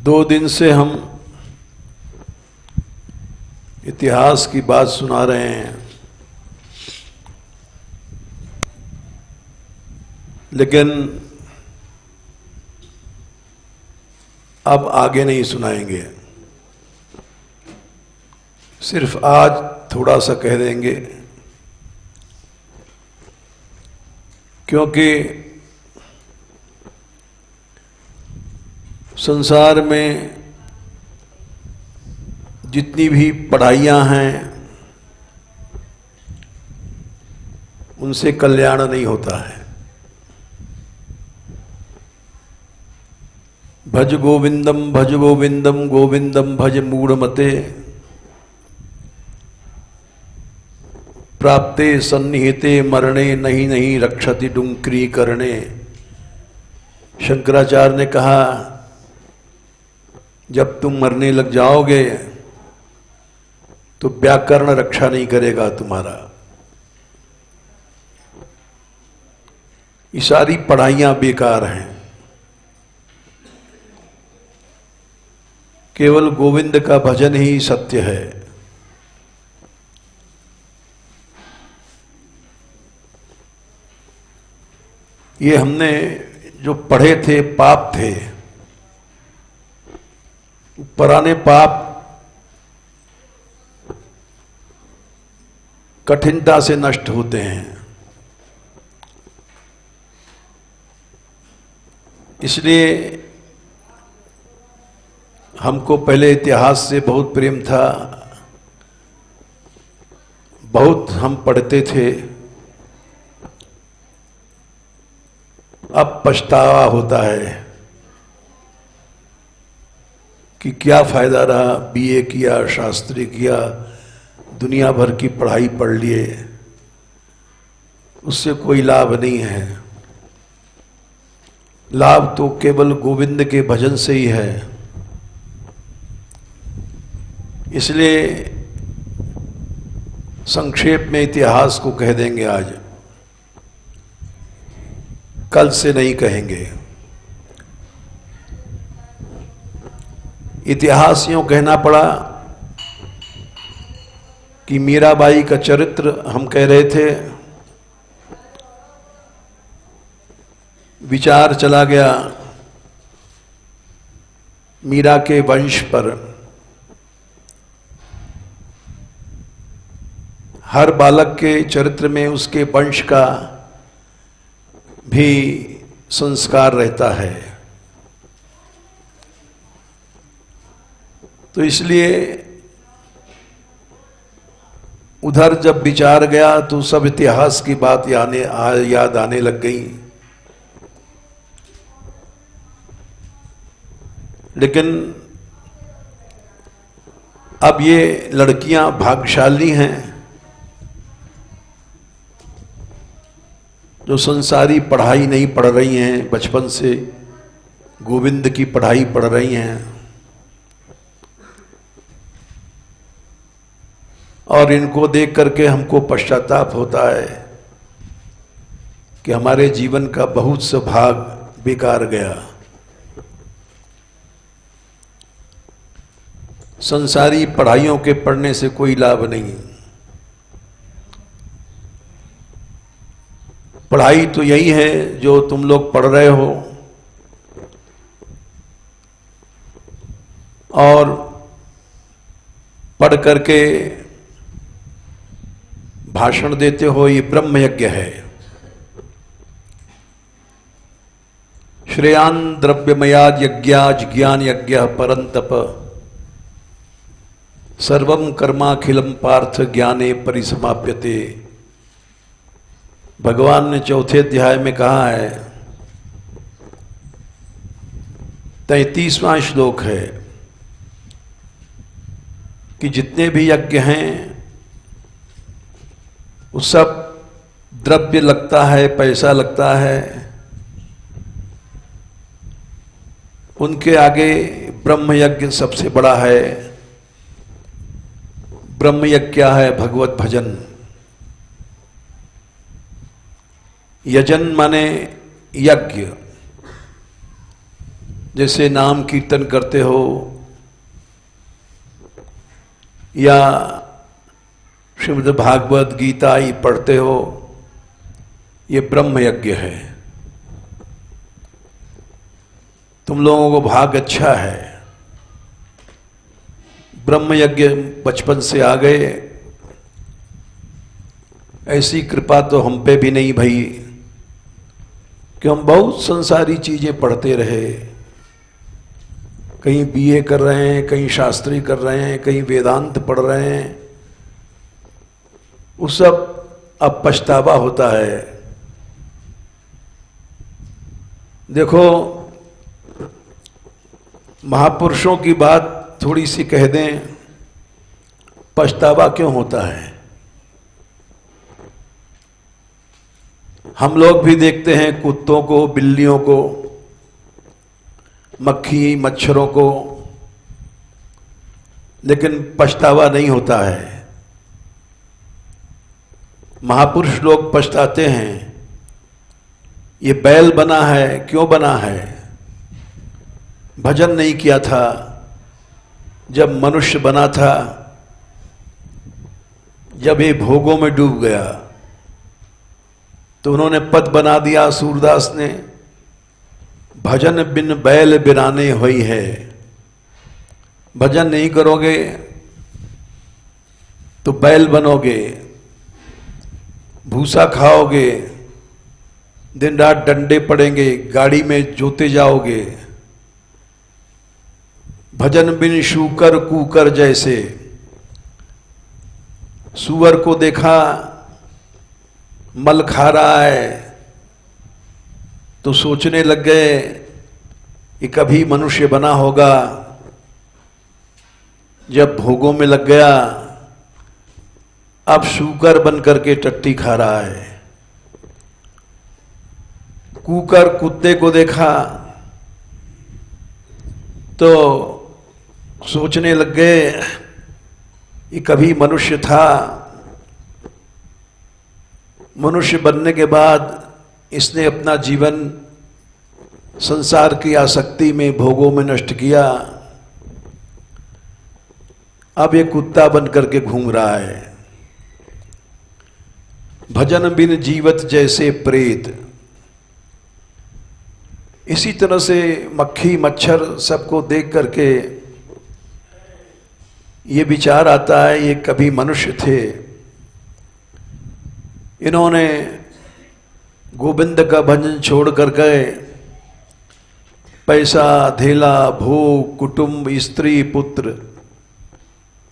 2 दिन से हम इतिहास की बात सुना रहे हैं, लेकिन अब आगे नहीं सुनाएंगे। सिर्फ आज थोड़ा सा कह देंगे, क्योंकि संसार में जितनी भी पढ़ाइयाँ हैं उनसे कल्याण नहीं होता है। भज गोविंदम गोविंदम भज मूढ़मते, प्राप्ते सन्निहिते मरणे नहीं नहीं रक्षति डुंकरी करणे। शंकराचार्य ने कहा, जब तुम मरने लग जाओगे तो व्याकरण रक्षा नहीं करेगा तुम्हारा। ये सारी पढ़ाइयां बेकार हैं, केवल गोविंद का भजन ही सत्य है। ये हमने जो पढ़े थे पाप थे, पुराने पाप कठिनता से नष्ट होते हैं। इसलिए हमको पहले इतिहास से बहुत प्रेम था, बहुत हम पढ़ते थे। अब पछतावा होता है कि क्या फायदा रहा, बीए किया, शास्त्री किया, दुनिया भर की पढ़ाई पढ़ लिए, उससे कोई लाभ नहीं है। लाभ तो केवल गोविंद के भजन से ही है। इसलिए संक्षेप में इतिहास को कह देंगे आज, कल से नहीं कहेंगे। इतिहास यूं कहना पड़ा कि मीराबाई का चरित्र हम कह रहे थे, विचार चला गया मीरा के वंश पर। हर बालक के चरित्र में उसके वंश का भी संस्कार रहता है। तो इसलिए उधर जब विचार गया तो सब इतिहास की बात याद आने लग गई। लेकिन अब ये लड़कियां भाग्यशाली हैं जो संसारी पढ़ाई नहीं पढ़ रही हैं, बचपन से गोविंद की पढ़ाई पढ़ रही हैं। और इनको देख करके हमको पश्चाताप होता है कि हमारे जीवन का बहुत सा भाग बेकार गया। संसारी पढ़ाइयों के पढ़ने से कोई लाभ नहीं। पढ़ाई तो यही है जो तुम लोग पढ़ रहे हो, और पढ़ करके भाषण देते हो, ये ब्रह्म यज्ञ है। श्रेयान द्रव्यमयाद यज्ञाज ज्ञान यज्ञ परंतप, सर्वम कर्माखिलम पार्थ ज्ञाने परिसमाप्यते। भगवान ने 4थे अध्याय में कहा है, 33वां श्लोक है कि जितने भी यज्ञ हैं वो सब द्रव्य लगता है, पैसा लगता है, उनके आगे ब्रह्म यज्ञ सबसे बड़ा है। ब्रह्म यज्ञ क्या है? भगवत भजन। यजन माने यज्ञ, जैसे नाम कीर्तन करते हो या श्रीमद् भागवत गीता ही पढ़ते हो, ये ब्रह्म यज्ञ है। तुम लोगों को भाग अच्छा है, ब्रह्म यज्ञ बचपन से आ गए। ऐसी कृपा तो हम पे भी नहीं भई कि हम बहुत संसारी चीजें पढ़ते रहे। कहीं बीए कर रहे हैं, कहीं शास्त्री कर रहे हैं, कहीं वेदांत पढ़ रहे हैं। उस सब अब पछतावा होता है। देखो, महापुरुषों की बात थोड़ी सी कह दें, पछतावा क्यों होता है। हम लोग भी देखते हैं कुत्तों को, बिल्लियों को, मक्खी मच्छरों को, लेकिन पछतावा नहीं होता है। महापुरुष लोग पछताते हैं, ये बैल बना है, क्यों बना है। भजन नहीं किया था, जब मनुष्य बना था, जब ये भोगों में डूब गया तो उन्होंने पद बना दिया। सूरदास ने, भजन बिन बैल बिराने हुई है। भजन नहीं करोगे तो बैल बनोगे, भूसा खाओगे, दिन रात डंडे पड़ेंगे, गाड़ी में जोते जाओगे। भजन बिन शूकर कूकर जैसे। सुअर को देखा मल खा रहा है तो सोचने लग गए कि कभी मनुष्य बना होगा। जब भोगों में लग गया, अब शूकर बन करके टट्टी खा रहा है। कूकर कुत्ते को देखा तो सोचने लग गए कि कभी मनुष्य था। मनुष्य बनने के बाद इसने अपना जीवन संसार की आसक्ति में, भोगों में नष्ट किया। अब ये कुत्ता बन करके घूम रहा है। भजन बिन जीवत जैसे प्रेत। इसी तरह से मक्खी मच्छर सबको देख करके ये विचार आता है, ये कभी मनुष्य थे। इन्होंने गोविंद का भजन छोड़ कर गए, पैसा धेला भोग कुटुंब स्त्री पुत्र,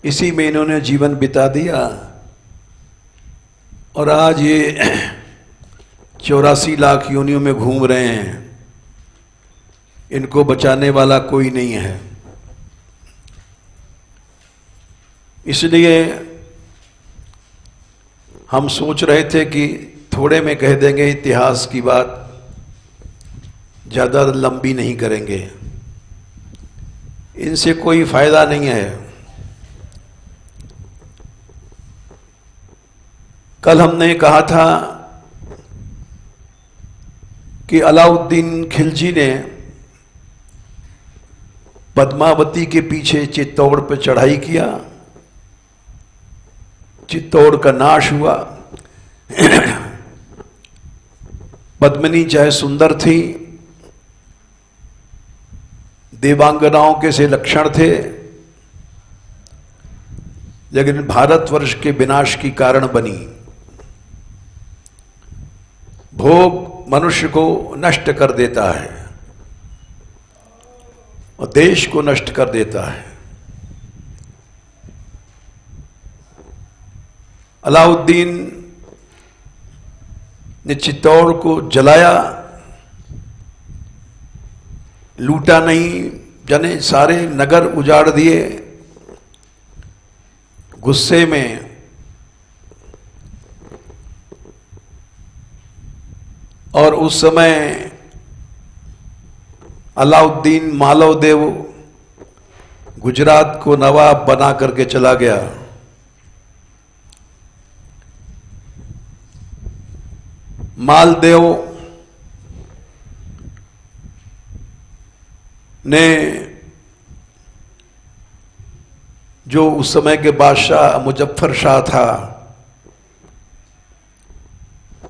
इसी में इन्होंने जीवन बिता दिया। और आज ये 84 लाख योनियों में घूम रहे हैं। इनको बचाने वाला कोई नहीं है। इसलिए हम सोच रहे थे कि थोड़े में कह देंगे, इतिहास की बात ज़्यादा लंबी नहीं करेंगे, इनसे कोई फायदा नहीं है। कल हमने कहा था कि अलाउद्दीन खिलजी ने पद्मावती के पीछे चित्तौड़ पर चढ़ाई किया, चित्तौड़ का नाश हुआ। पद्मिनी चाहे सुंदर थी, देवांगनाओं के से लक्षण थे, लेकिन भारतवर्ष के विनाश की कारण बनी। भोग मनुष्य को नष्ट कर देता है और देश को नष्ट कर देता है। अलाउद्दीन ने चित्तौड़ को जलाया, लूटा नहीं, जाने सारे नगर उजाड़ दिए। गुस्से में और उस समय अलाउद्दीन मालव देव गुजरात को नवाब बना करके चला गया। मालदेव ने जो उस समय के बादशाह मुजफ्फर शाह था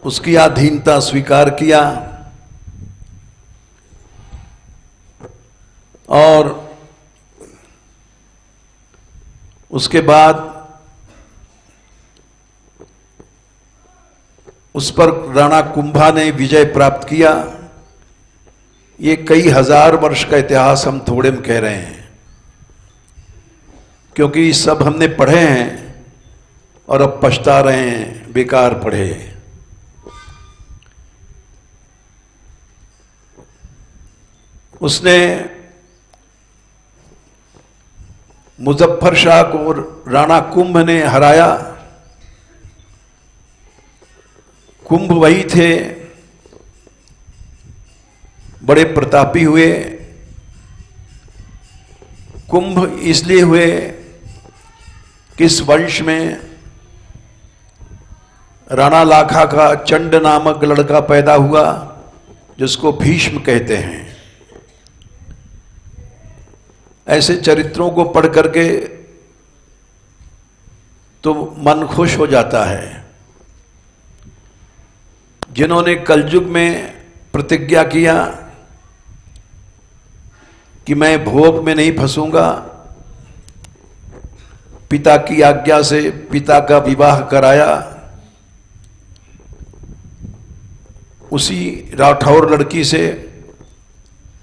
उसकी अधीनता स्वीकार किया और उसके बाद उस पर राणा कुंभा ने विजय प्राप्त किया। ये कई हजार वर्ष का इतिहास हम थोड़े में कह रहे हैं, क्योंकि सब हमने पढ़े हैं और अब पछता रहे हैं बेकार पढ़े। उसने मुजफ्फर शाह को राणा कुंभ ने हराया। कुंभ वही थे, बड़े प्रतापी हुए। कुंभ इसलिए हुए कि इस वंश में राणा लाखा का चंड नामक लड़का पैदा हुआ, जिसको भीष्म कहते हैं। ऐसे चरित्रों को पढ़ करके तो मन खुश हो जाता है, जिन्होंने कलयुग में प्रतिज्ञा किया कि मैं भोग में नहीं फंसूंगा, पिता की आज्ञा से पिता का विवाह कराया। उसी राठौर लड़की से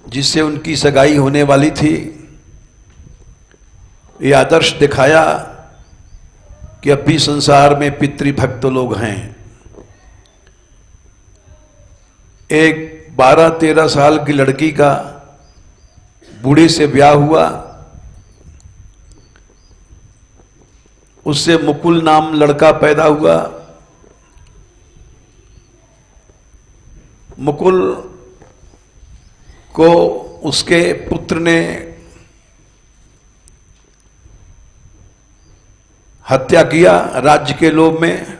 जिससे उनकी सगाई होने वाली थी, ये आदर्श दिखाया कि अब भी संसार में पितृभक्त लोग हैं। एक 12-13 साल की लड़की का बूढ़े से ब्याह हुआ। उससे मुकुल नाम लड़का पैदा हुआ। मुकुल को उसके पुत्र ने हत्या किया। राज्य के लोभ में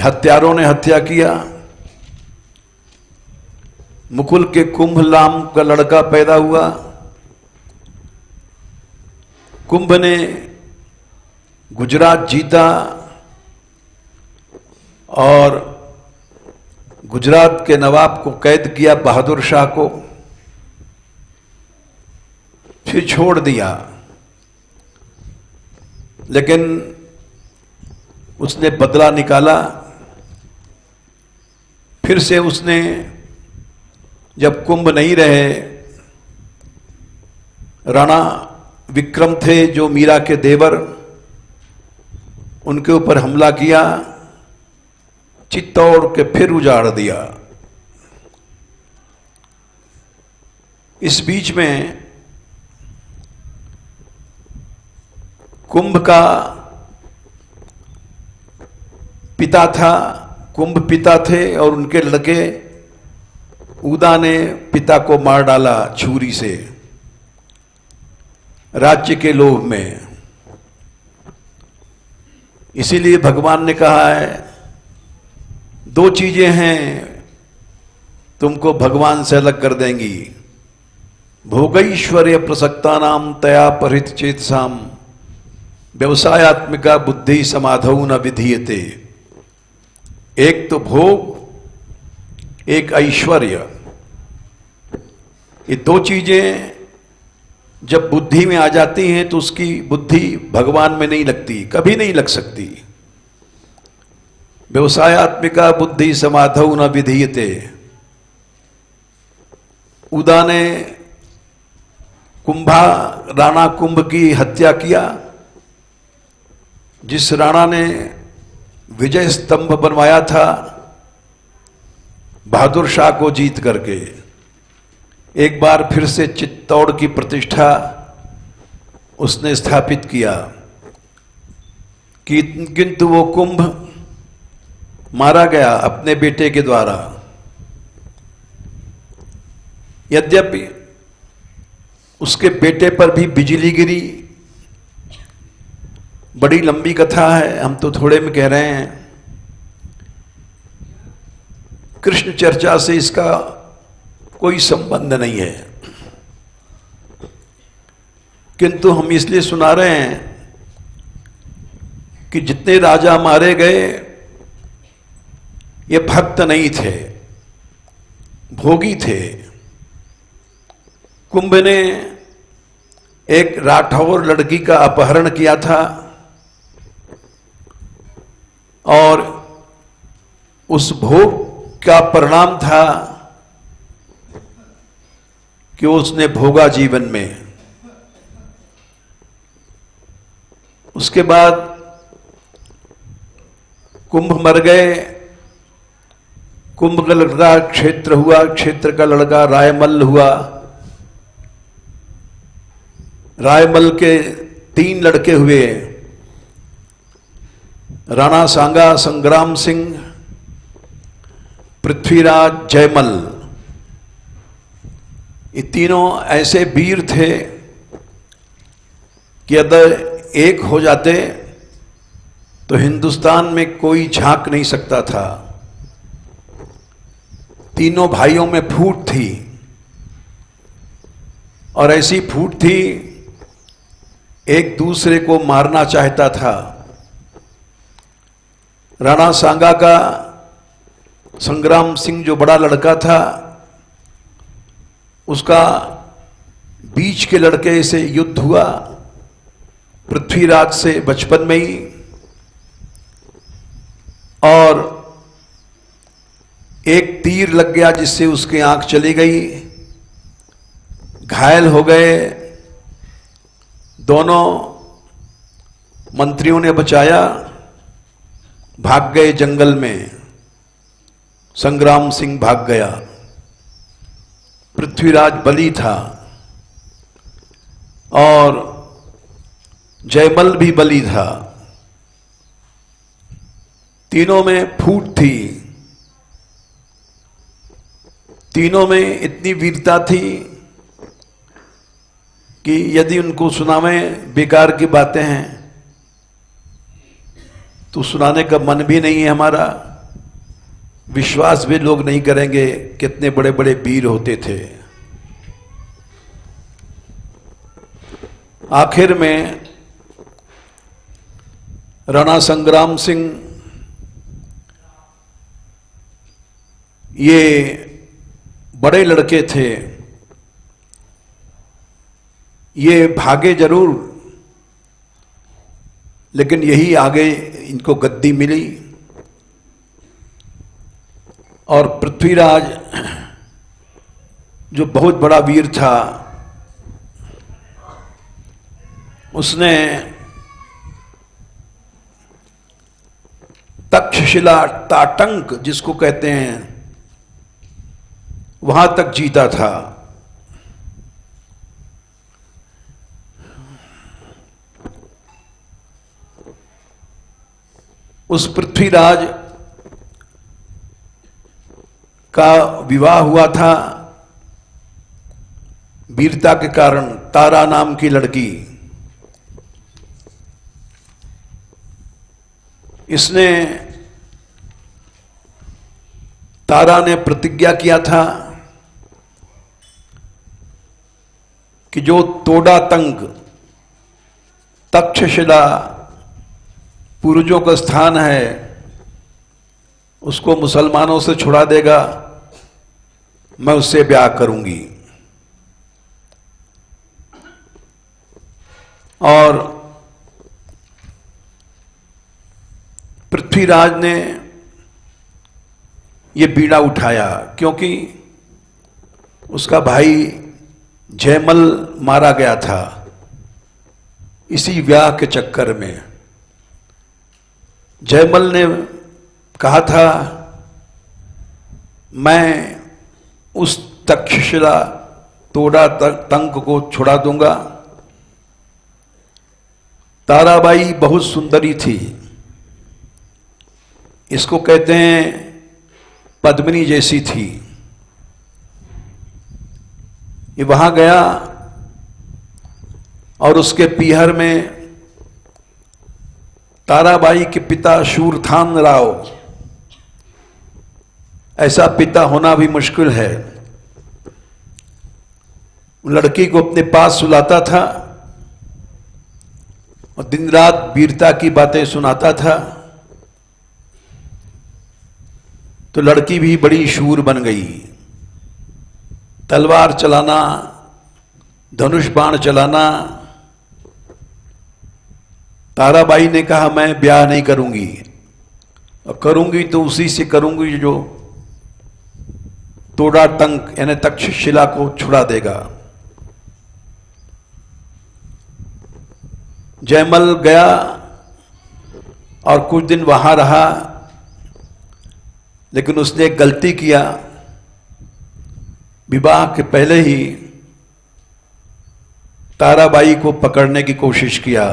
हत्यारों ने हत्या किया। मुकुल के कुंभ नाम का लड़का पैदा हुआ। कुंभ ने गुजरात जीता और गुजरात के नवाब को कैद किया, बहादुर शाह को, फिर छोड़ दिया। लेकिन उसने बदला निकाला। फिर से उसने, जब कुंभ नहीं रहे, राणा विक्रम थे जो मीरा के देवर, उनके ऊपर हमला किया, चित्तौड़ के फिर उजाड़ दिया। इस बीच में कुंभ का पिता था, कुंभ पिता थे, और उनके लड़के उदा ने पिता को मार डाला छुरी से, राज्य के लोभ में। इसीलिए भगवान ने कहा है, दो चीजें हैं तुमको भगवान से अलग कर देंगी, भोगैश्वर्य प्रसक्ता नाम तया परित चेतसाम व्यवसायत्मिका बुद्धि समाधौ न विधीयते। एक तो भोग, एक ऐश्वर्य। ये दो चीजें जब बुद्धि में आ जाती हैं तो उसकी बुद्धि भगवान में नहीं लगती, कभी नहीं लग सकती। व्यवसायत्मिका बुद्धि समाधौ न विधीयते। उदा ने राणा कुंभ की हत्या किया। जिस राणा ने विजय स्तंभ बनवाया था बहादुर शाह को जीत करके, एक बार फिर से चित्तौड़ की प्रतिष्ठा उसने स्थापित किया। किंतु वो कुंभ मारा गया अपने बेटे के द्वारा। यद्यपि उसके बेटे पर भी बिजली गिरी। बड़ी लंबी कथा है, हम तो थोड़े में कह रहे हैं। कृष्ण चर्चा से इसका कोई संबंध नहीं है। किंतु हम इसलिए सुना रहे हैं कि जितने राजा मारे गए ये भक्त नहीं थे, भोगी थे। कुंभ ने एक राठौर लड़की का अपहरण किया था और उस भोग का परिणाम था कि उसने भोगा जीवन में। उसके बाद कुंभ मर गए। कुंभ का लड़का क्षेत्र हुआ, क्षेत्र का लड़का रायमल हुआ। रायमल के 3 लड़के हुए, राणा सांगा, संग्राम सिंह, पृथ्वीराज, जयमल। ये तीनों ऐसे वीर थे कि अगर एक हो जाते तो हिंदुस्तान में कोई झांक नहीं सकता था। तीनों भाइयों में फूट थी और ऐसी फूट थी, एक दूसरे को मारना चाहता था। राणा सांगा का संग्राम सिंह जो बड़ा लड़का था, उसका बीच के लड़के से युद्ध हुआ, पृथ्वीराज से बचपन में ही, और एक तीर लग गया जिससे उसकी आंख चली गई, घायल हो गए। दोनों मंत्रियों ने बचाया, भाग गए जंगल में। संग्राम सिंह भाग गया। पृथ्वीराज बली था और जयमल भी बली था। तीनों में फूट थी, तीनों में इतनी वीरता थी कि यदि उनको सुनावें बेकार की बातें हैं तो सुनाने का मन भी नहीं है हमारा, विश्वास भी लोग नहीं करेंगे कितने बड़े बड़े वीर होते थे। आखिर में राणा संग्राम सिंह ये बड़े लड़के थे, ये भागे जरूर लेकिन यही आगे इनको गद्दी मिली। और पृथ्वीराज जो बहुत बड़ा वीर था, उसने तक्षशिला, ताटंक जिसको कहते हैं, वहां तक जीता था। उस पृथ्वीराज का विवाह हुआ था वीरता के कारण तारा नाम की लड़की। इसने, तारा ने प्रतिज्ञा किया था कि जो तोड़ा तंग, तक्षशिला पूर्वजों का स्थान है, उसको मुसलमानों से छुड़ा देगा, मैं उससे ब्याह करूंगी। और पृथ्वीराज ने ये बीड़ा उठाया क्योंकि उसका भाई जयमल मारा गया था इसी ब्याह के चक्कर में। जयमल ने कहा था मैं उस तक्षशिला तोड़ा तंक को छुड़ा दूंगा। ताराबाई बहुत सुंदरी थी, इसको कहते हैं पद्मिनी जैसी थी। ये वहां गया और उसके पीहर में ताराबाई के पिता शूरथान राव, ऐसा पिता होना भी मुश्किल है, लड़की को अपने पास सुलाता था और दिन रात वीरता की बातें सुनाता था। तो लड़की भी बड़ी शूर बन गई। तलवार चलाना, धनुष बाण चलाना। ताराबाई ने कहा मैं ब्याह नहीं करूंगी, और करूंगी तो उसी से करूंगी जो तोड़ा टंक यानी तक्षशिला को छुड़ा देगा। जयमल गया और कुछ दिन वहां रहा, लेकिन उसने एक गलती किया। विवाह के पहले ही ताराबाई को पकड़ने की कोशिश किया।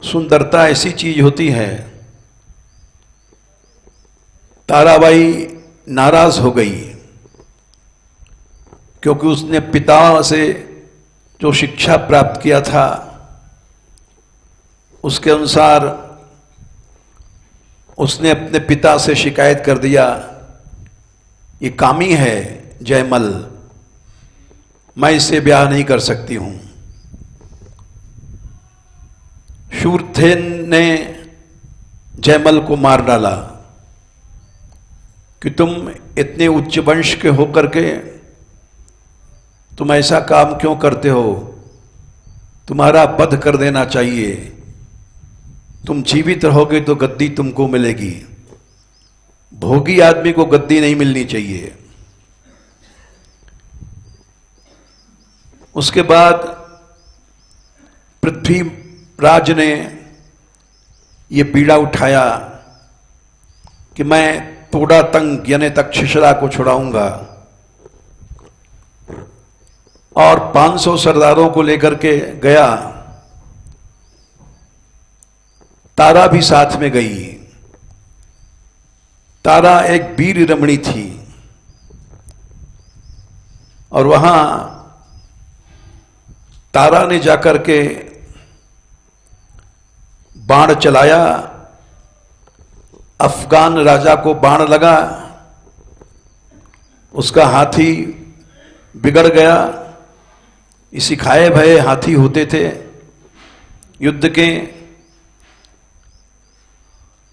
सुंदरता ऐसी चीज होती है। ताराबाई नाराज हो गई, क्योंकि उसने पिता से जो शिक्षा प्राप्त किया था उसके अनुसार उसने अपने पिता से शिकायत कर दिया, ये कामी है जयमल, मैं इससे ब्याह नहीं कर सकती हूं। शूरसेन ने जयमल को मार डाला कि तुम इतने उच्च वंश के होकर के तुम ऐसा काम क्यों करते हो, तुम्हारा वध कर देना चाहिए, तुम जीवित रहोगे तो गद्दी तुमको मिलेगी, भोगी आदमी को गद्दी नहीं मिलनी चाहिए। उसके बाद पृथ्वीराज ने यह बीड़ा उठाया कि मैं तोड़ा तंग यानी तक्षशिला को छुड़ाऊंगा, और 500 सरदारों को लेकर के गया। तारा भी साथ में गई। तारा एक वीर रमणी थी, और वहां तारा ने जाकर के बाण चलाया। अफगान राजा को बाण लगा, उसका हाथी बिगड़ गया। इसी खाए भये हाथी होते थे युद्ध के।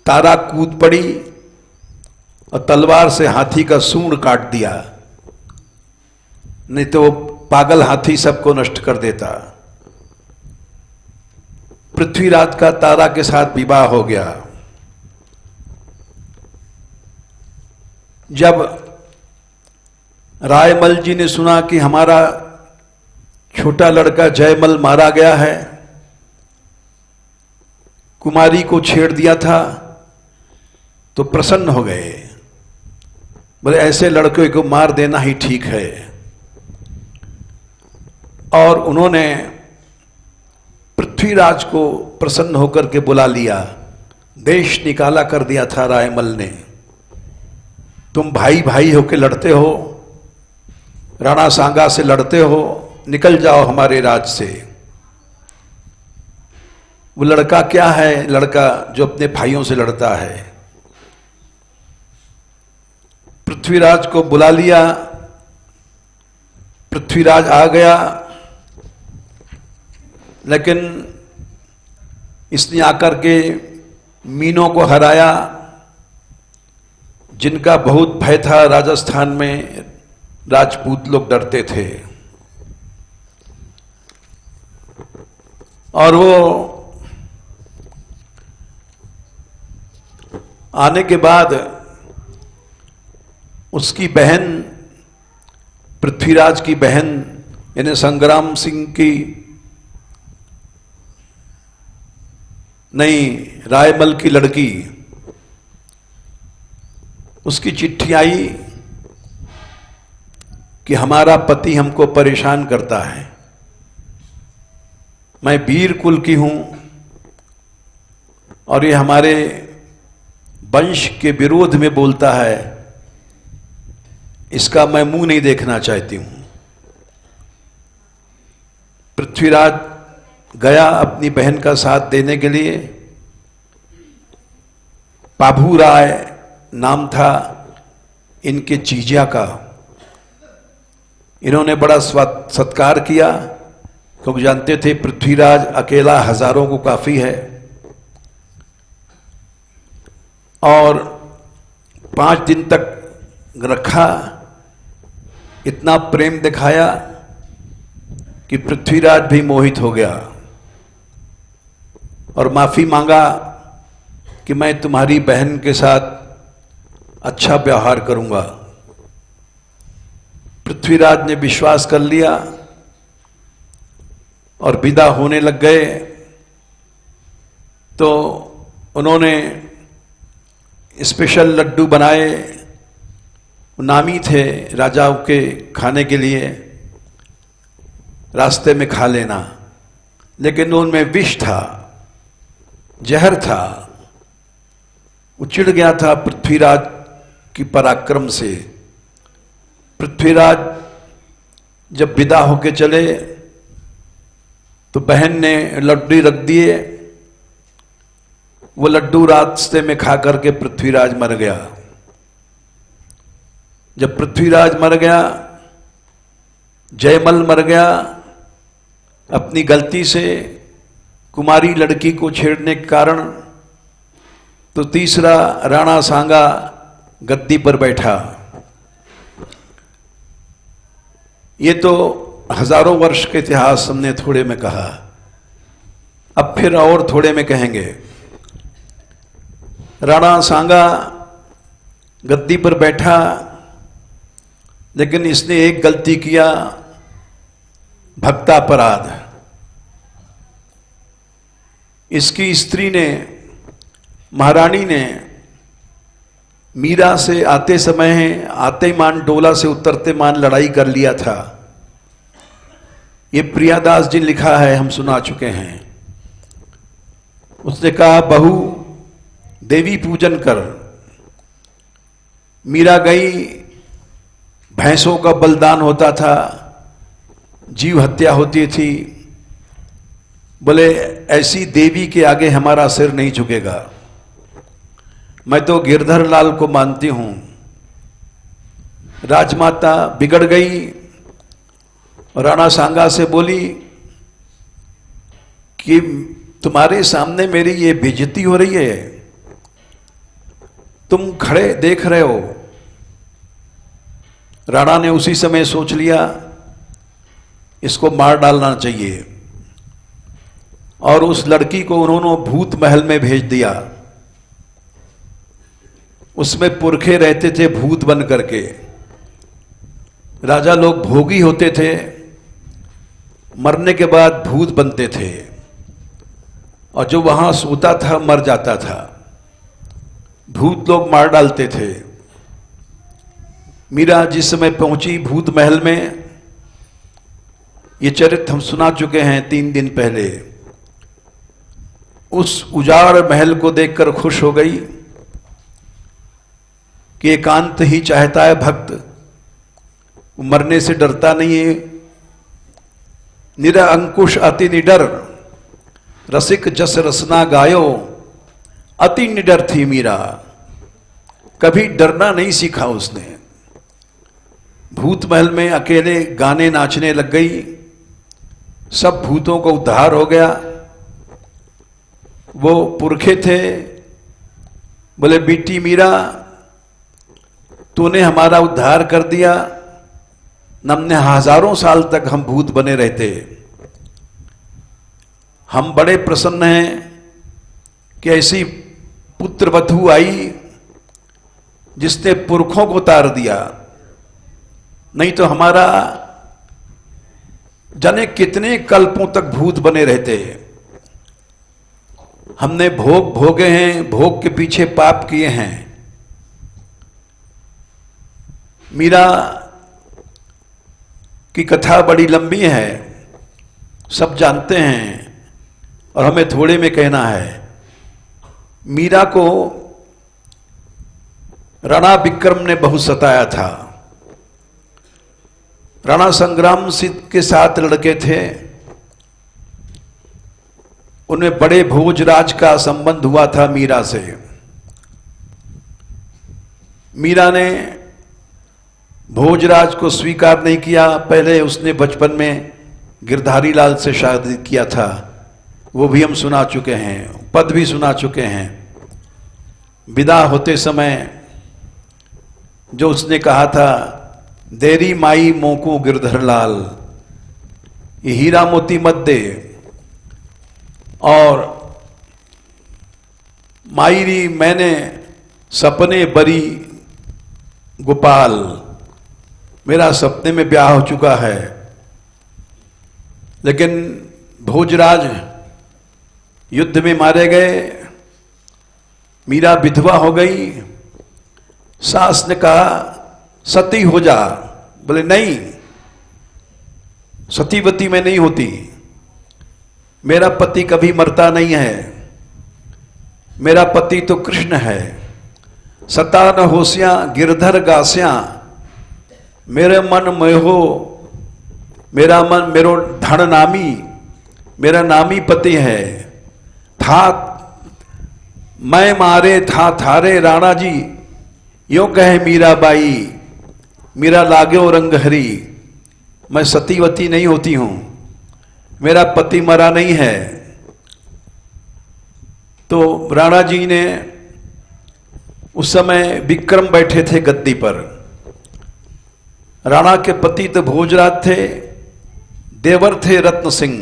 तारा कूद पड़ी और तलवार से हाथी का सूंड काट दिया, नहीं तो वो पागल हाथी सबको नष्ट कर देता। पृथ्वीराज का तारा के साथ विवाह हो गया। जब रायमल जी ने सुना कि हमारा छोटा लड़का जयमल मारा गया है, कुमारी को छेड़ दिया था, तो प्रसन्न हो गए। बोले ऐसे लड़के को मार देना ही ठीक है। और उन्होंने पृथ्वीराज को प्रसन्न होकर के बुला लिया। देश निकाला कर दिया था रायमल ने, तुम भाई भाई होके लड़ते हो, राणा सांगा से लड़ते हो, निकल जाओ हमारे राज से। वो लड़का क्या है, लड़का जो अपने भाइयों से लड़ता है। पृथ्वीराज को बुला लिया। पृथ्वीराज आ गया, लेकिन इसने आकर के मीनों को हराया, जिनका बहुत भय था। राजस्थान में राजपूत लोग डरते थे, और वो आने के बाद उसकी बहन, पृथ्वीराज की बहन यानी संग्राम सिंह की नहीं, रायमल की लड़की, उसकी चिट्ठी आई कि हमारा पति हमको परेशान करता है, मैं वीर कुल की हूं और ये हमारे वंश के विरोध में बोलता है, इसका मैं मुंह नहीं देखना चाहती हूं। पृथ्वीराज गया अपनी बहन का साथ देने के लिए। पाभू राय नाम था इनके जीजा का। इन्होंने बड़ा सत्कार किया लोग जानते थे पृथ्वीराज अकेला हजारों को काफी है, और 5 दिन तक रखा, इतना प्रेम दिखाया कि पृथ्वीराज भी मोहित हो गया और माफी मांगा कि मैं तुम्हारी बहन के साथ अच्छा व्यवहार करूंगा। पृथ्वीराज ने विश्वास कर लिया और विदा होने लग गए। तो उन्होंने स्पेशल लड्डू बनाए, नामी थे राजाओं के खाने के लिए, रास्ते में खा लेना, लेकिन उनमें विष था, जहर था। वो चिढ़ गया था पृथ्वीराज की पराक्रम से। पृथ्वीराज जब विदा होके चले तो बहन ने लड्डू रख दिए, वो लड्डू रास्ते में खा करके पृथ्वीराज मर गया। जब पृथ्वीराज मर गया, जयमल मर गया, अपनी गलती से कुमारी लड़की को छेड़ने के कारण, तो तीसरा राणा सांगा गद्दी पर बैठा। ये तो हजारों वर्ष के इतिहास हमने थोड़े में कहा, अब फिर और थोड़े में कहेंगे। राणा सांगा गद्दी पर बैठा, लेकिन इसने एक गलती किया, भक्तापराध। इसकी स्त्री ने, महारानी ने मीरा से आते समय, आते मान डोला से उतरते मान लड़ाई कर लिया था। ये प्रियादास जी लिखा है, हम सुना चुके हैं। उसने कहा, बहू देवी पूजन कर। मीरा गई, भैंसों का बलिदान होता था, जीव हत्या होती थी। बोले ऐसी देवी के आगे हमारा सिर नहीं झुकेगा। मैं तो गिरधर लाल को मानती हूं। राजमाता बिगड़ गई, राणा सांगा से बोली कि तुम्हारे सामने मेरी ये बेइज्जती हो रही है, तुम खड़े देख रहे हो। राणा ने उसी समय सोच लिया इसको मार डालना चाहिए, और उस लड़की को उन्होंने भूत महल में भेज दिया। उसमें पुरखे रहते थे भूत बन करके। राजा लोग भोगी होते थे, मरने के बाद भूत बनते थे, और जो वहां सोता था मर जाता था। भूत लोग मार डालते थे। मीरा जिस समय पहुंची भूत महल में, ये चरित्र हम सुना चुके हैं 3 दिन पहले, उस उजाड़ महल को देखकर खुश हो गई कि एकांत ही चाहता है भक्त, मरने से डरता नहीं है। निरअंकुश अति निडर, रसिक जस रसना गायो। अति निडर थी मीरा, कभी डरना नहीं सीखा उसने। भूत महल में अकेले गाने नाचने लग गई, सब भूतों को उद्धार हो गया। वो पुरखे थे, बोले बेटी मीरा तूने हमारा उद्धार कर दिया, हमने हजारों साल तक हम भूत बने रहते। हम बड़े प्रसन्न हैं कि ऐसी पुत्रवधू आई जिसने पुरखों को उतार दिया, नहीं तो हमारा जाने कितने कल्पों तक भूत बने रहते। हमने भोग भोगे हैं, भोग के पीछे पाप किए हैं। मीरा की कथा बड़ी लंबी है, सब जानते हैं, और हमें थोड़े में कहना है। मीरा को राणा विक्रम ने बहुत सताया था। राणा संग्राम सिंह के 7 लड़के थे, उनमें बड़े भोजराज का संबंध हुआ था मीरा से। मीरा ने भोजराज को स्वीकार नहीं किया। पहले उसने बचपन में गिरधारी लाल से शादी किया था, वो भी हम सुना चुके हैं, पद भी सुना चुके हैं। विदा होते समय जो उसने कहा था, देरी माई मोको गिरधर लाल, ये हीरा मोती मत दे, और माईरी मैंने सपने बरी गोपाल, मेरा सपने में ब्याह हो चुका है। लेकिन भोजराज युद्ध में मारे गए, मीरा विधवा हो गई। सास ने कहा सती हो जा, बोले नहीं, सतीवती में नहीं होती, मेरा पति कभी मरता नहीं है, मेरा पति तो कृष्ण है। सता न होसिया गिरधर गास्या, मेरे मन में हो, मेरा मन मेरो धन नामी, मेरा नामी पति है। था मैं मारे था थारे राणा जी, यो कहे मीराबाई, मेरा लागो रंग हरी, मैं सतीवती नहीं होती हूं, मेरा पति मरा नहीं है। तो राणा जी ने, उस समय विक्रम बैठे थे गद्दी पर। राणा के पति तो भोजराज थे, देवर थे रत्न सिंह,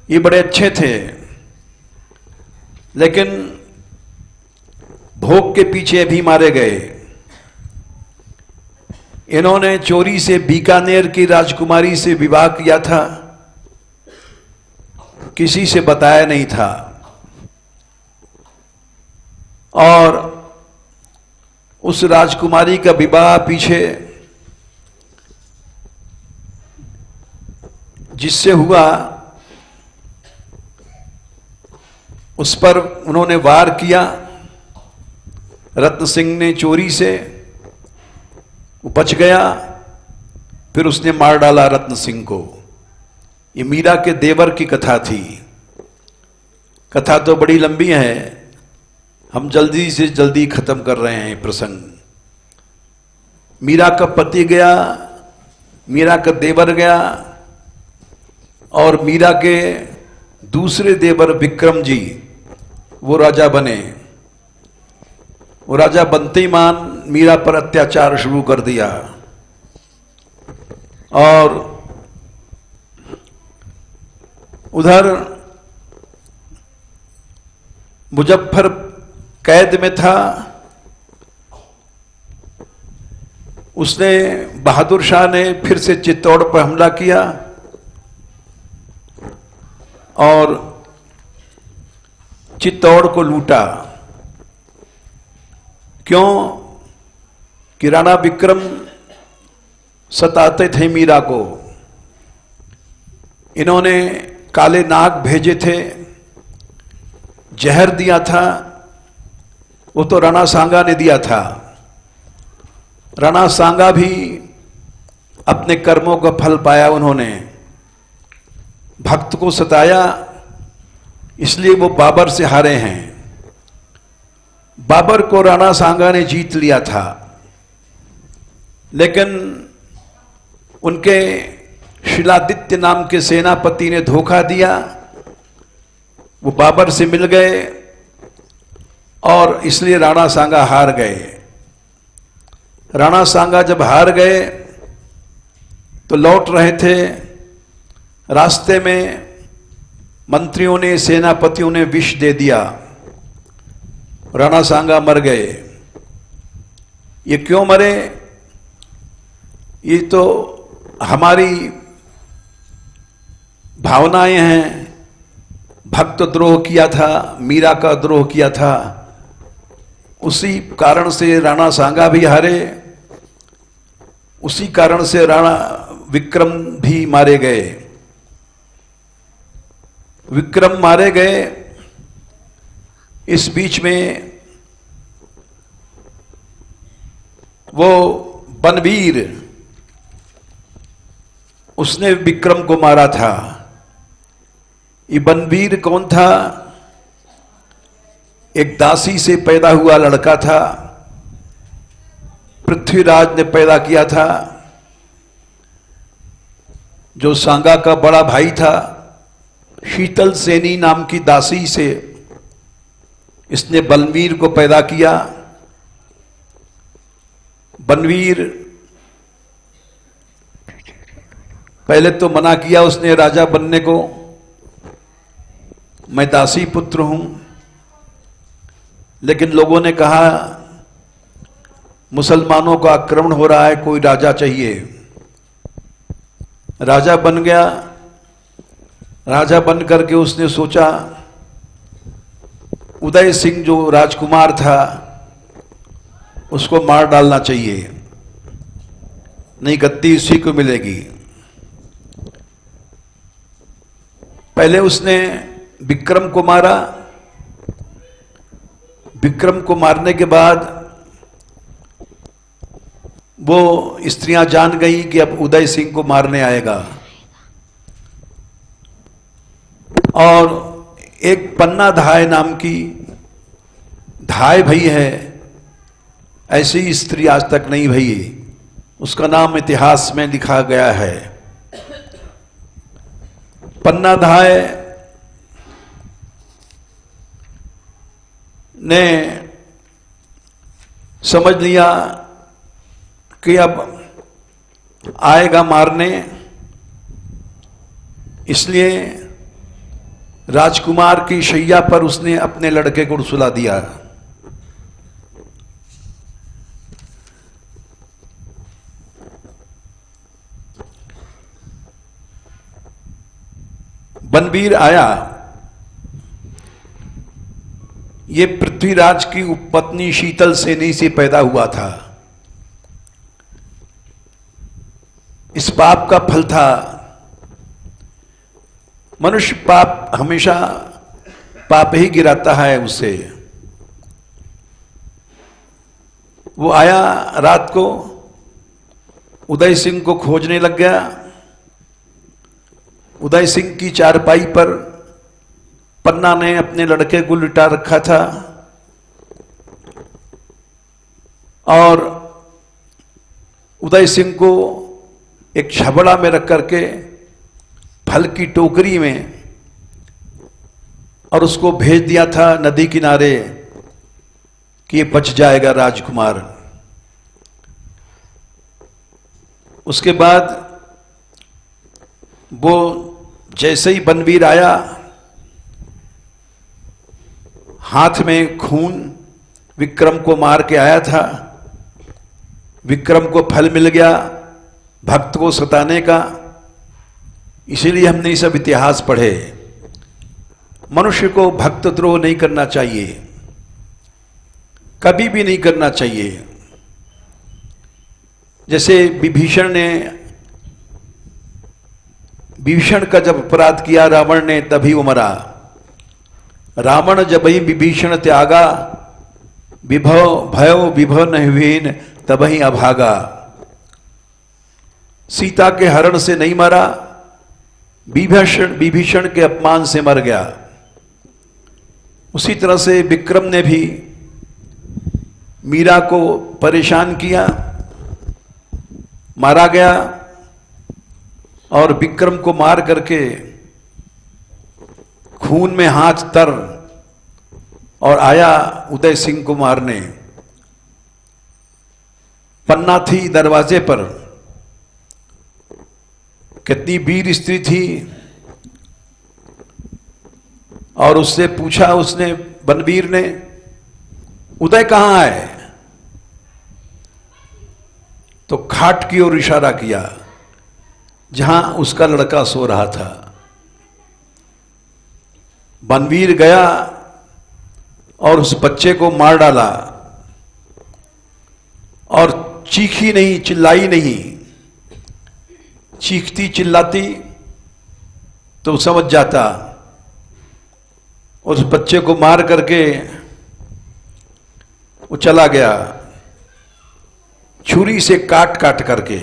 ये बड़े अच्छे थे, लेकिन भोग के पीछे भी मारे गए। इन्होंने चोरी से बीकानेर की राजकुमारी से विवाह किया था, किसी से बताया नहीं था, और उस राजकुमारी का विवाह पीछे जिससे हुआ, उस पर उन्होंने वार किया। रत्न सिंह ने चोरी से, वो बच गया, फिर उसने मार डाला रत्न सिंह को। ये मीरा के देवर की कथा थी। कथा तो बड़ी लंबी है, हम जल्दी से जल्दी खत्म कर रहे हैं प्रसंग। मीरा का पति गया, मीरा का देवर गया, और मीरा के दूसरे देवर विक्रम जी वो राजा बने। वो राजा बनते ही मान मीरा पर अत्याचार शुरू कर दिया, और उधर मुजफ्फर कैद में था। उसने, बहादुर शाह ने फिर से चित्तौड़ पर हमला किया, और चित्तौड़ को लूटा। क्यों कि राणा विक्रम सताते थे मीरा को। इन्होंने काले नाग भेजे थे, जहर दिया था, वो तो राणा सांगा ने दिया था। राणा सांगा भी अपने कर्मों का फल पाया। उन्होंने भक्त को सताया, इसलिए वो बाबर से हारे हैं। बाबर को राणा सांगा ने जीत लिया था, लेकिन उनके शिलादित्य नाम के सेनापति ने धोखा दिया। वो बाबर से मिल गए, और इसलिए राणा सांगा हार गए। राणा सांगा जब हार गए तो लौट रहे थे, रास्ते में मंत्रियों ने, सेनापतियों ने विष दे दिया, राणा सांगा मर गए। ये क्यों मरे? ये तो हमारी भावनाएं हैं। भक्त द्रोह किया था, मीरा का द्रोह किया था, उसी कारण से राणा सांगा भी हारे, उसी कारण से राणा विक्रम भी मारे गए। विक्रम मारे गए। इस बीच में वो बनवीर, उसने विक्रम को मारा था। ये बनवीर कौन था? एक दासी से पैदा हुआ लड़का था, पृथ्वीराज ने पैदा किया था। जो सांगा का बड़ा भाई था, शीतल सेनी नाम की दासी से इसने बलवीर को पैदा किया। बलवीर पहले तो मना किया उसने राजा बनने को, मैं दासी पुत्र हूं, लेकिन लोगों ने कहा मुसलमानों का आक्रमण हो रहा है, कोई राजा चाहिए। राजा बन गया। राजा बन करके उसने सोचा उदय सिंह जो राजकुमार था उसको मार डालना चाहिए, नहीं गद्दी उसी को मिलेगी। पहले उसने विक्रम को मारा। विक्रम को मारने के बाद वो स्त्रियां जान गई कि अब उदय सिंह को मारने आएगा। और एक पन्ना धाय नाम की धाय भई है, ऐसी स्त्री आज तक नहीं भई, उसका नाम इतिहास में लिखा गया है। पन्ना धाय ने समझ लिया कि अब आएगा मारने, इसलिए राजकुमार की शैया पर उसने अपने लड़के को सुला दिया। बनवीर आया। ये पृथ्वीराज की उपपत्नी शीतल सेनी से पैदा हुआ था। इस पाप का फल था। मनुष्य पाप हमेशा पाप ही गिराता है उसे। वो आया रात को, उदय सिंह को खोजने लग गया। उदय सिंह की चारपाई पर पन्ना ने अपने लड़के को लिटा रखा था और उदय सिंह को एक छबड़ा में रख करके फल की टोकरी में और उसको भेज दिया था नदी किनारे कि ये बच जाएगा राजकुमार। उसके बाद वो जैसे ही बनवीर आया, हाथ में खून विक्रम को मार के आया था। विक्रम को फल मिल गया भक्त को सताने का। इसीलिए हमने ये सब इतिहास पढ़े। मनुष्य को भक्त द्रोह नहीं करना चाहिए, कभी भी नहीं करना चाहिए। जैसे विभीषण का जब अपराध किया रावण ने, तभी वो मरा। रावण जब ही विभीषण त्यागा, विभव भयो विभव नहीन तबहि अभागा। सीता के हरण से नहीं मरा, विभीषण के अपमान से मर गया। उसी तरह से विक्रम ने भी मीरा को परेशान किया, मारा गया। और विक्रम को मार करके खून में हाथ तर और आया उदय सिंह को मारने। पन्ना थी दरवाजे पर, कितनी वीर स्त्री थी। और उससे पूछा उसने, बनवीर ने, उदय कहां है? तो खाट की ओर इशारा किया जहां उसका लड़का सो रहा था। बनवीर गया और उस बच्चे को मार डाला और चीखी नहीं, चिल्लाई नहीं। चीखती चिल्लाती तो समझ जाता। उस बच्चे को मार करके वो चला गया, छुरी से काट काट करके।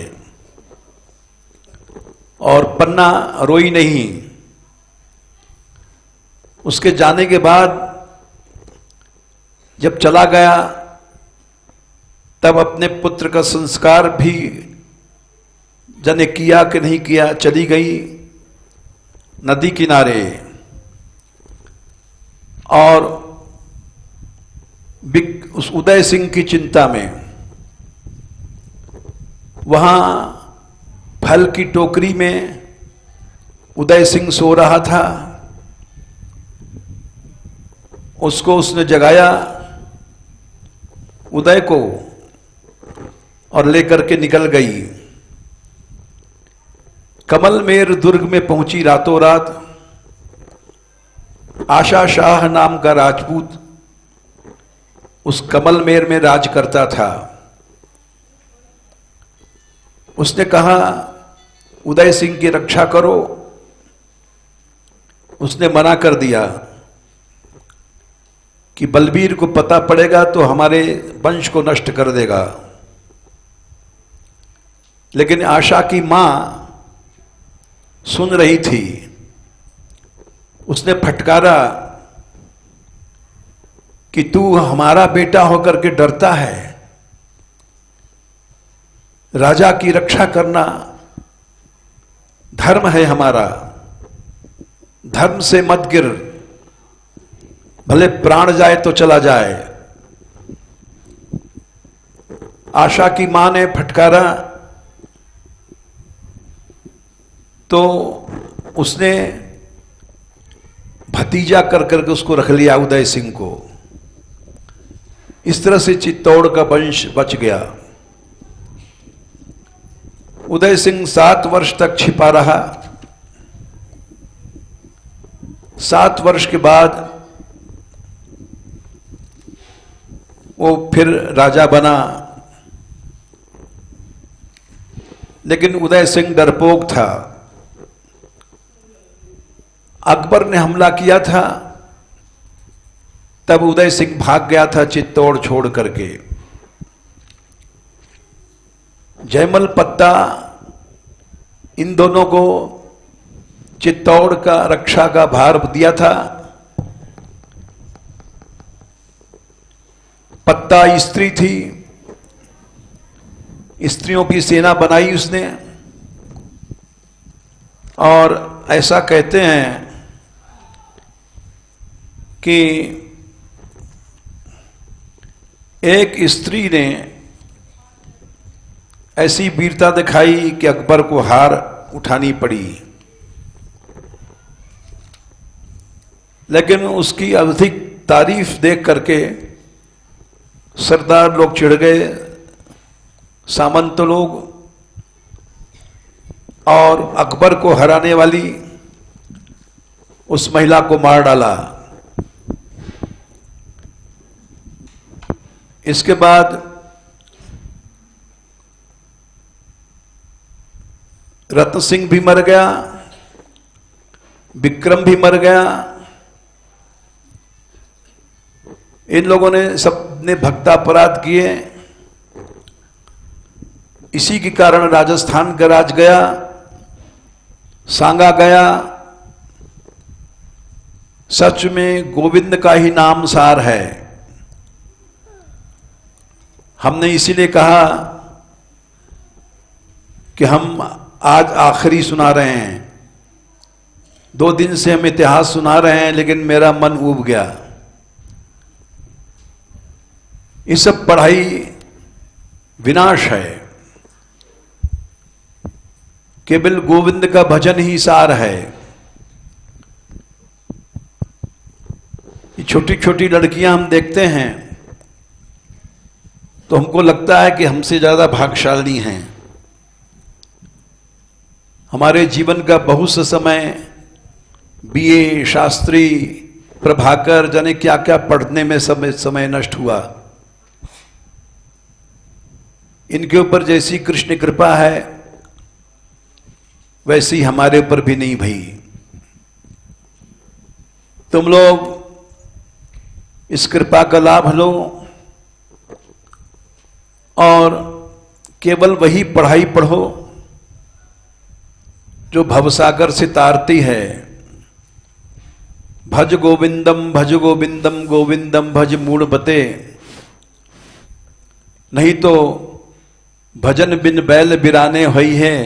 और पन्ना रोई नहीं। उसके जाने के बाद जब चला गया, तब अपने पुत्र का संस्कार भी जाने किया कि नहीं किया, चली गई नदी किनारे और उस उदय सिंह की चिंता में वहां फल की टोकरी में उदय सिंह सो रहा था। उसको उसने जगाया, उदय को, और लेकर के निकल गई। कमलमेर दुर्ग में पहुंची रातों रात। आशा शाह नाम का राजपूत उस कमलमेर में राज करता था। उसने कहा उदय सिंह की रक्षा करो। उसने मना कर दिया कि बलबीर को पता पड़ेगा तो हमारे वंश को नष्ट कर देगा। लेकिन आशा की मां सुन रही थी। उसने फटकारा कि तू हमारा बेटा होकर के डरता है, राजा की रक्षा करना धर्म है हमारा, धर्म से मत गिर, भले प्राण जाए तो चला जाए। आशा की मां ने फटकारा तो उसने भतीजा कर करके उसको रख लिया, उदय सिंह को। इस तरह से चित्तौड़ का वंश बच गया। उदय सिंह 7 वर्ष तक छिपा रहा। 7 वर्ष के बाद वो फिर राजा बना। लेकिन उदय सिंह डरपोक था। अकबर ने हमला किया था तब उदय सिंह भाग गया था चित्तौड़ छोड़ करके। जयमल पत्ता इन दोनों को चित्तौड़ का रक्षा का भार दिया था। पत्ता स्त्री थी, स्त्रियों की सेना बनाई उसने। और ऐसा कहते हैं कि एक स्त्री ने ऐसी वीरता दिखाई कि अकबर को हार उठानी पड़ी। लेकिन उसकी अधिक तारीफ देख करके सरदार लोग चिढ़ गए, सामंत लोग, और अकबर को हराने वाली उस महिला को मार डाला। इसके बाद रतन सिंह भी मर गया, विक्रम भी मर गया। इन लोगों ने सबने भक्तापराध किए। इसी के कारण राजस्थान का राज गया, सांगा गया। सच में गोविंद का ही नाम सार है। हमने इसीलिए कहा कि हम आज आखिरी सुना रहे हैं। 2 दिन से हम इतिहास सुना रहे हैं, लेकिन मेरा मन ऊब गया। ये सब पढ़ाई विनाश है। केवल गोविंद का भजन ही सार है। ये छोटी छोटी लड़कियां हम देखते हैं तो हमको लगता है कि हमसे ज्यादा भाग्यशाली हैं। हमारे जीवन का बहुत सा समय बीए, शास्त्री, प्रभाकर, जाने क्या क्या पढ़ने में समय नष्ट हुआ। इनके ऊपर जैसी कृष्ण कृपा है वैसी हमारे ऊपर भी नहीं भई। तुम लोग इस कृपा का लाभ लो और केवल वही पढ़ाई पढ़ो जो भवसागर से तारती है। भज गोविंदम भज गोविंदम गोविंदम भज मूढ़बते। नहीं तो भजन बिन बैल बिराने हुई है,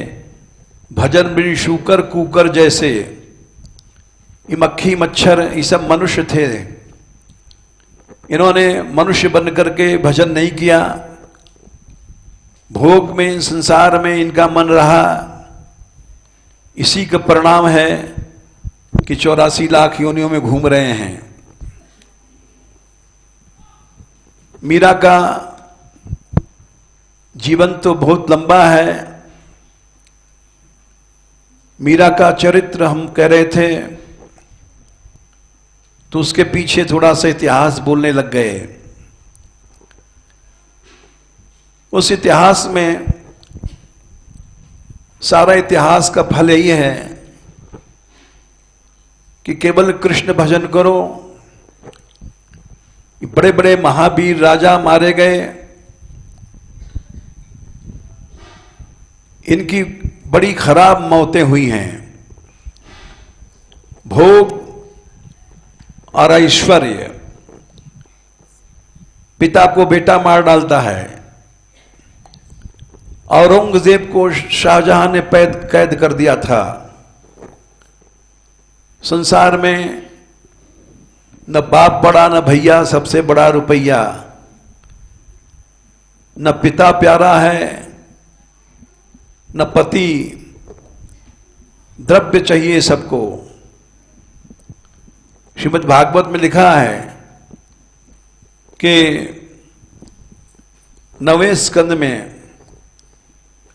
भजन बिन शूकर कूकर जैसे, ये मक्खी मच्छर ये सब मनुष्य थे। इन्होंने मनुष्य बन करके भजन नहीं किया, भोग में संसार में इनका मन रहा। इसी का परिणाम है कि 84 लाख योनियों में घूम रहे हैं। मीरा का जीवन तो बहुत लंबा है। मीरा का चरित्र हम कह रहे थे तो उसके पीछे थोड़ा सा इतिहास बोलने लग गए। उस इतिहास में सारा इतिहास का फल यही है कि केवल कृष्ण भजन करो। बड़े बड़े महावीर राजा मारे गए, इनकी बड़ी खराब मौतें हुई हैं। भोग और ऐश्वर्य, पिता को बेटा मार डालता है। औरंगजेब को शाहजहां ने कैद कर दिया था। संसार में न बाप बड़ा न भैया, सबसे बड़ा रुपया। न पिता प्यारा है न पति, द्रव्य चाहिए सबको। श्रीमद् भागवत में लिखा है कि 9वें स्कंद में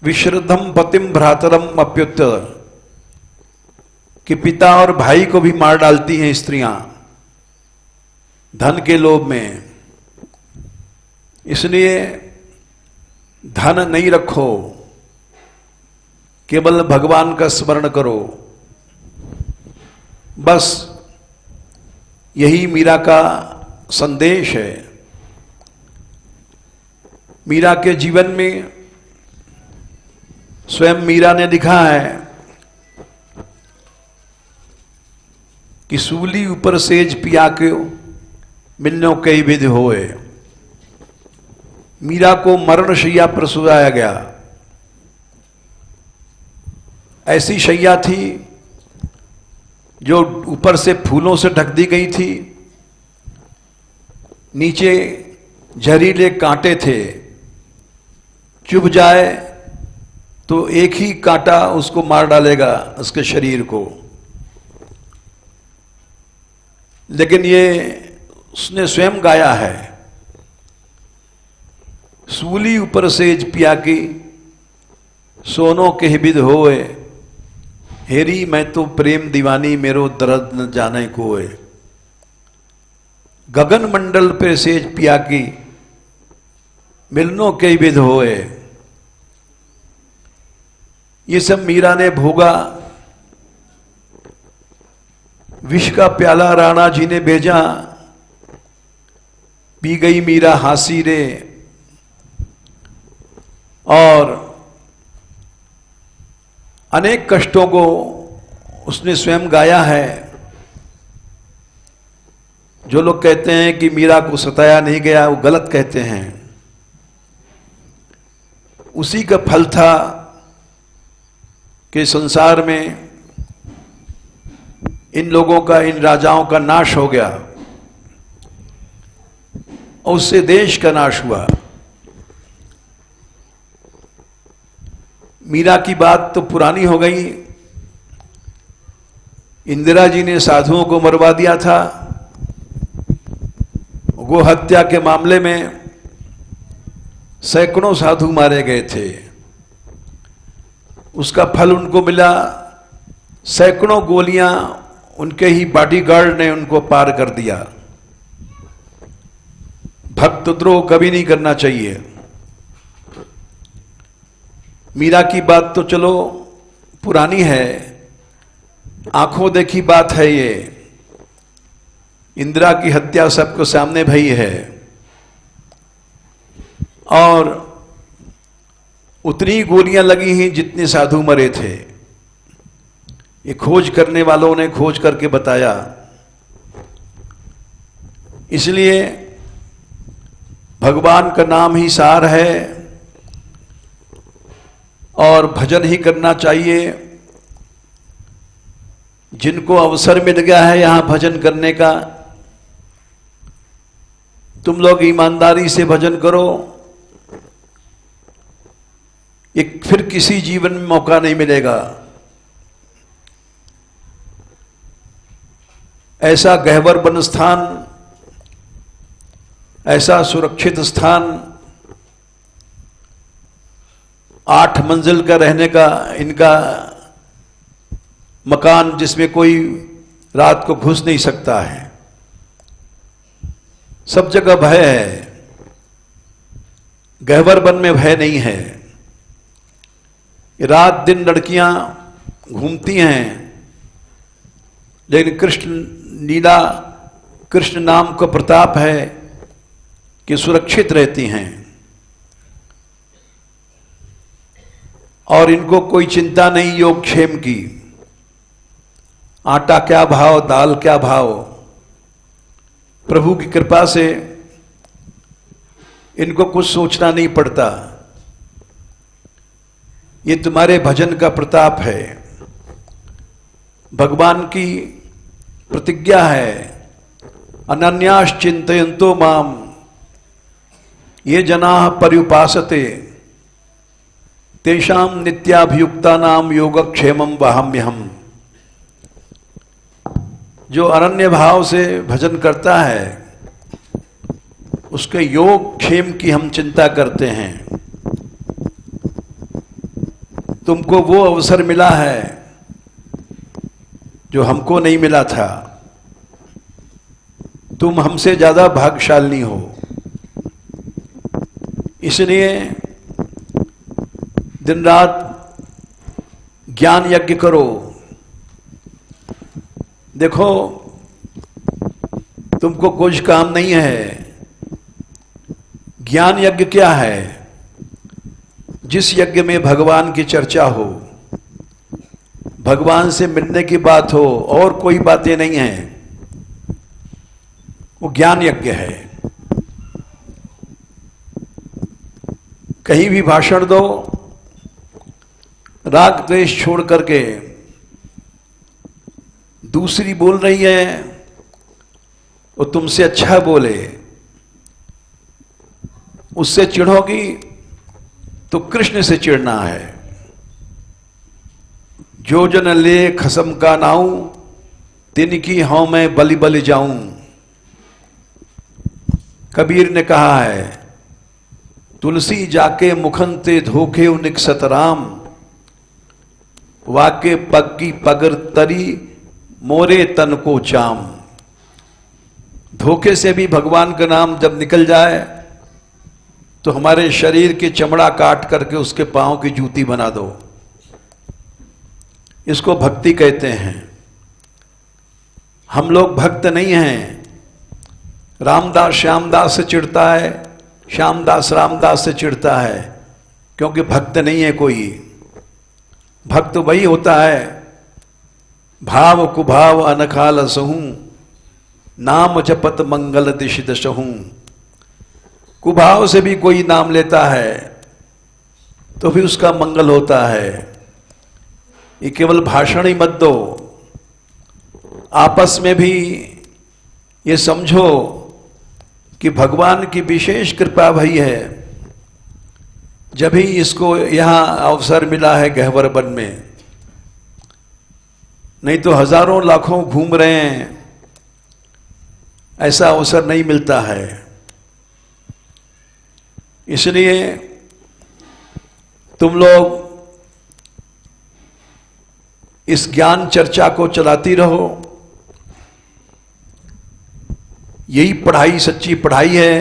विश्रद्धम पतिम भ्रातरम अप्युत, कि पिता और भाई को भी मार डालती हैं स्त्रियां धन के लोभ में। इसलिए धन नहीं रखो, केवल भगवान का स्मरण करो। बस यही मीरा का संदेश है। मीरा के जीवन में स्वयं मीरा ने लिखा है कि सूली ऊपर सेज पिया के मिलनो कई विध होए। मीरा को मरणशैया पर सुलाया गया। ऐसी शैया थी जो ऊपर से फूलों से ढक दी गई थी, नीचे जहरीले कांटे थे। चुभ जाए तो एक ही कांटा उसको मार डालेगा, उसके शरीर को। लेकिन ये उसने स्वयं गाया है, सूली ऊपर सेज पिया की सोनों के विध होए। हेरी मैं तो प्रेम दीवानी मेरो दर्द न जाने कोए। गगन मंडल पे सेज पिया की मिलनों के विध होए। ये सब मीरा ने भोगा। विष का प्याला राणा जी ने भेजा, पी गई मीरा हासी रे। और अनेक कष्टों को उसने स्वयं गाया है। जो लोग कहते हैं कि मीरा को सताया नहीं गया, वो गलत कहते हैं। उसी का फल था कि संसार में इन लोगों का, इन राजाओं का नाश हो गया और उससे देश का नाश हुआ। मीरा की बात तो पुरानी हो गई। इंदिरा जी ने साधुओं को मरवा दिया था। गो हत्या के मामले में सैकड़ों साधु मारे गए थे। उसका फल उनको मिला। सैकड़ों गोलियां उनके ही बॉडीगार्ड ने उनको पार कर दिया। भक्तद्रोह कभी नहीं करना चाहिए। मीरा की बात तो चलो पुरानी है, आंखों देखी बात है ये। इंदिरा की हत्या सबको सामने भई है और उतनी गोलियां लगी हैं जितने साधु मरे थे। ये खोज करने वालों ने खोज करके बताया। इसलिए भगवान का नाम ही सार है और भजन ही करना चाहिए। जिनको अवसर मिल गया है यहां भजन करने का, तुम लोग ईमानदारी से भजन करो। एक फिर किसी जीवन में मौका नहीं मिलेगा। ऐसा गहवर वन स्थान, ऐसा सुरक्षित स्थान, 8 मंजिल का रहने का इनका मकान, जिसमें कोई रात को घुस नहीं सकता है। सब जगह भय है, गहवर वन में भय नहीं है। रात दिन लड़कियां घूमती हैं, लेकिन कृष्ण नाम का प्रताप है कि सुरक्षित रहती हैं और इनको कोई चिंता नहीं योगक्षेम की। आटा क्या भाव, दाल क्या भाव, प्रभु की कृपा से इनको कुछ सोचना नहीं पड़ता। ये तुम्हारे भजन का प्रताप है, भगवान की प्रतिज्ञा है। अनन्यास चिंतयन्तो माम ये जनाः पर्युपासते तेषां नित्याभियुक्तानां योगक्षेमं वहाम्यहम्। जो अनन्य भाव से भजन करता है उसके योग क्षेम की हम चिंता करते हैं। तुमको वो अवसर मिला है जो हमको नहीं मिला था। तुम हमसे ज्यादा भाग्यशाली हो, इसलिए दिन रात ज्ञान यज्ञ करो। देखो, तुमको कुछ काम नहीं है। ज्ञान यज्ञ क्या है? जिस यज्ञ में भगवान की चर्चा हो, भगवान से मिलने की बात हो और कोई बातें नहीं है, वो ज्ञान यज्ञ है। कहीं भी भाषण दो, राग द्वेष छोड़ करके, दूसरी बोल रही है वो तुमसे अच्छा बोले, उससे चिढ़ोगी तो कृष्ण से चिढ़ना है। जो जन ले खसम का नाऊं तिनकी हूं मैं बलि बलि जाऊं। कबीर ने कहा है, तुलसी जाके मुखन ते धोखे निकसत राम, वाके पग की पगर तरी मोरे तन को चाम। धोखे से भी भगवान का नाम जब निकल जाए तो हमारे शरीर के चमड़ा काट करके उसके पांव की जूती बना दो। इसको भक्ति कहते हैं। हम लोग भक्त नहीं हैं। रामदास श्यामदास से चिढ़ता है, श्यामदास रामदास से चिढ़ता है, क्योंकि भक्त नहीं है कोई। भक्त वही होता है भाव कुभाव अनखाल सहूं, नाम जपत मंगल दिश दशहूं। कुभाव से भी कोई नाम लेता है तो भी उसका मंगल होता है। ये केवल भाषण ही मत दो, आपस में भी ये समझो कि भगवान की विशेष कृपा भई है, जब ही इसको यहां अवसर मिला है गहवर वन में। नहीं तो हजारों लाखों घूम रहे हैं, ऐसा अवसर नहीं मिलता है। इसलिए तुम लोग इस ज्ञान चर्चा को चलाती रहो। यही पढ़ाई सच्ची पढ़ाई है।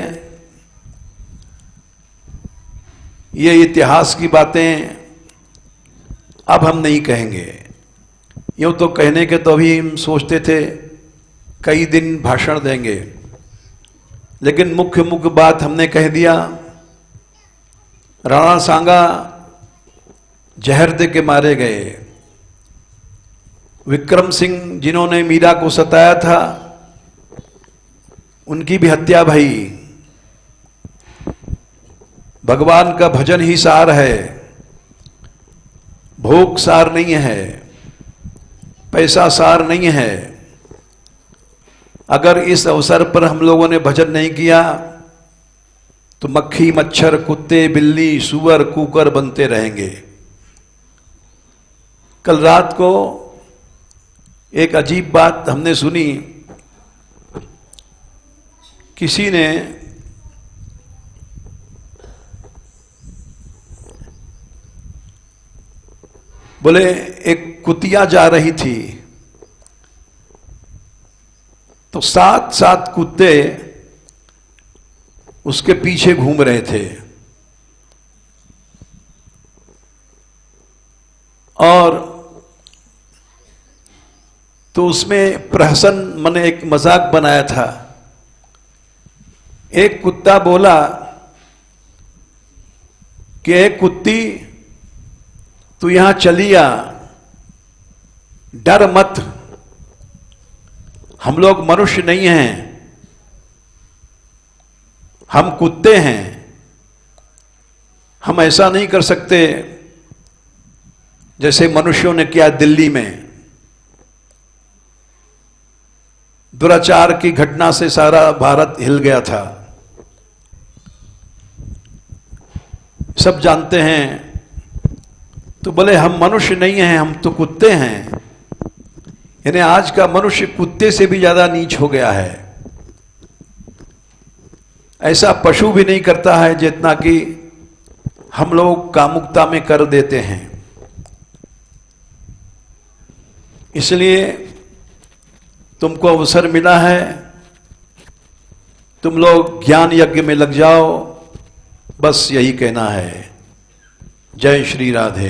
ये इतिहास की बातें अब हम नहीं कहेंगे। यूं तो कहने के तो अभी हम सोचते थे कई दिन भाषण देंगे, लेकिन मुख्य बात हमने कह दिया। राणा सांगा जहर दे के मारे गए। विक्रम सिंह जिन्होंने मीरा को सताया था, उनकी भी हत्या भई। भगवान का भजन ही सार है, भोग सार नहीं है। पैसा सार नहीं है। अगर इस अवसर पर हम लोगों ने भजन नहीं किया तो मक्खी मच्छर कुत्ते बिल्ली सुअर कुकर बनते रहेंगे। कल रात को एक अजीब बात हमने सुनी। किसी ने बोले एक कुतिया जा रही थी तो 7 कुत्ते उसके पीछे घूम रहे थे और तो उसमें प्रहसन मैंने एक मजाक बनाया था। एक कुत्ता बोला कि एक कुत्ती तू यहां चली आ, डर मत, हम लोग मनुष्य नहीं हैं, हम कुत्ते हैं, हम ऐसा नहीं कर सकते जैसे मनुष्यों ने किया दिल्ली में। दुराचार की घटना से सारा भारत हिल गया था, सब जानते हैं। तो बोले हम मनुष्य नहीं हैं, हम तो कुत्ते हैं। यानी आज का मनुष्य कुत्ते से भी ज्यादा नीच हो गया है। ऐसा पशु भी नहीं करता है जितना कि हम लोग कामुकता में कर देते हैं। इसलिए तुमको अवसर मिला है, तुम लोग ज्ञान यज्ञ में लग जाओ, बस यही कहना है। जय श्री राधे।